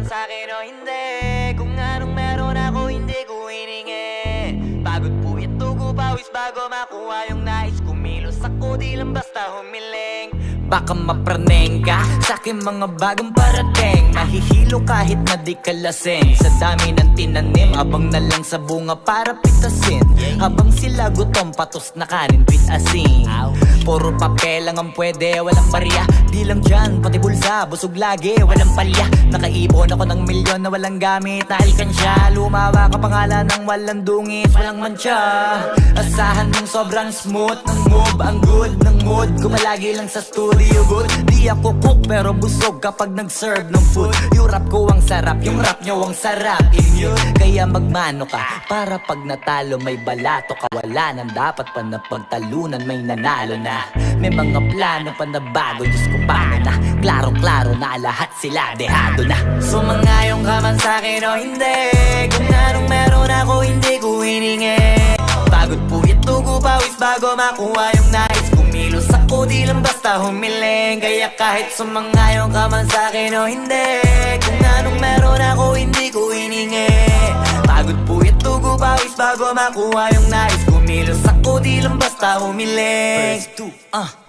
sa'kin o hindi. Kung anong meron ako hindi ko hiningi. Pagod puyat tugo pawis bago makuha yung nais. Kumilos ako di lang basta humiling. Baka mapraneng ka sa'kin mga bagong parating. Mahihilo kahit na di ka lasing. Sa dami ng tinanim, abang na lang sa bunga para pitasin. Habang sila gutom, patos na kanin with asin. Puro papel lang ang pwede, walang barya. Di lang dyan, pati bulsa, busog lagi, walang palya. Nakaipon ako ng milyon na walang gamit na alkansya. Lumawa ka pangalan ng walang dungis, walang mancha. Asahan mong sobrang smooth ng move, ang good ng mood. Kumalagi lang sa studio good. Di ako cook pero busog kapag nag-serve ng food. Yung rap ko ang sarap, yung rap nyo ang sarap. Immune, kaya magmano ka para pag natalo may balato ka. Wala nang dapat pa na pagtalunan, may nanalo na. May mga plano pa na bago, Diyos ko paano na. Klaro-klaro na lahat sila dehado na. Sumangayon ka man sa'kin o hindi. Kung anong meron ako hindi ko hiningi. Pagod puyat tugo pawis bago makuha yung nais. Kumilos ako di lang basta humiling. Kaya kahit sumangayon ka man sa'kin o hindi. Kung anong meron ako hindi ko hiningi. Pagod puyat tugo pawis bago makuha yung nais. Kumilos ako di lang basta humiling.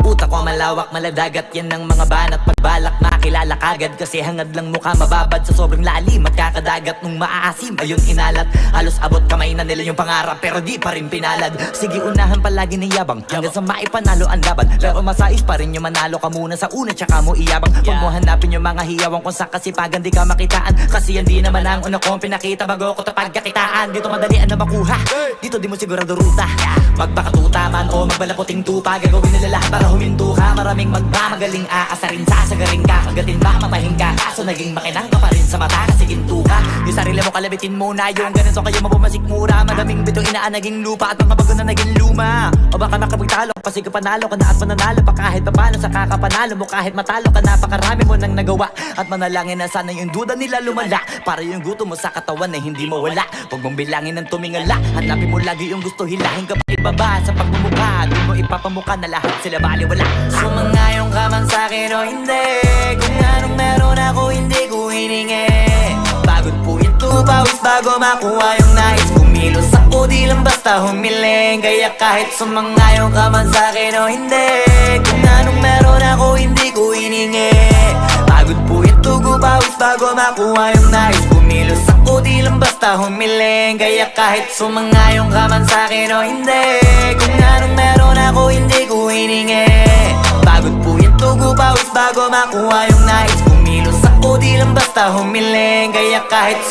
Utak ko malawak, maladagat yan ng mga banat. Pagbalak makilala kagad kasi hangad lang mukha mababad sa sobrang lalim. At kakadagat nung maaasim, ayun inalat. Halos abot kamay na nila yung pangarap pero di pa rin pinalad. Sige unahan palagi ng yabang hanggang sa maipanalo ang laban. Pero masais pa rin yung manalo ka muna sa una tsaka mo iyabang. Huwag mo hanapin yung mga hiyawang kung sa kasipagan di ka makitaan. Kasi yan di naman ang una kong pinakita bago ko tapagkakitaan. Dito madalian na makuha, dito di mo sigurado ruta. Magpakatuta man o magbalaputing tupa, gagawin nila lahat para huminto ka. Maraming magmamagaling aasarin, sasagaring ka. Kagatin ba matahing ka, kaso naging makinang ka pa rin sa mata kasi ginto ka. Yung sarili mo kalabitin muna, yung ganito kayo mabumasik mura. Madaming bitong inaan naging lupa at mga bago na naging luma. O baka makapagtalo kasi kapanalo ka na at mananalo pa kahit papano sa kakapanalo mo. Kahit matalo ka napakarami mo nang nagawa. At manalangin na sana yung duda nila lumala para yung gutom mo sa katawan na hindi mo wala. Huwag mong bilangin ng tumingala, hanapin mo lagi yung gusto, hilahin ka pa ibaba sa pagmumukha. Doon mo ipapamuka na lahat sila baliwala. Sumangayon ka man sa'kin o hindi. Kung anong meron ako hindi ko hiningi. Pagod puyat pawis bago makuha yung nais. Kumilos ako di lang basta humiling. Kaya kahit sumangayon ka man sa'kin o hindi. Kung anong meron ako hindi ko hiningi. Pagod puyat tugo pawis bago makuha yung nais. Kumilos ako di lang basta humiling. Kaya kahit sumangayon ka man sa'kin o hindi. Kung anong meron ako hindi ko hiningi. Pagod puyat tugo pawis bago makuha yung nais. Kumilos ako di lang basta humiling. Kaya kahit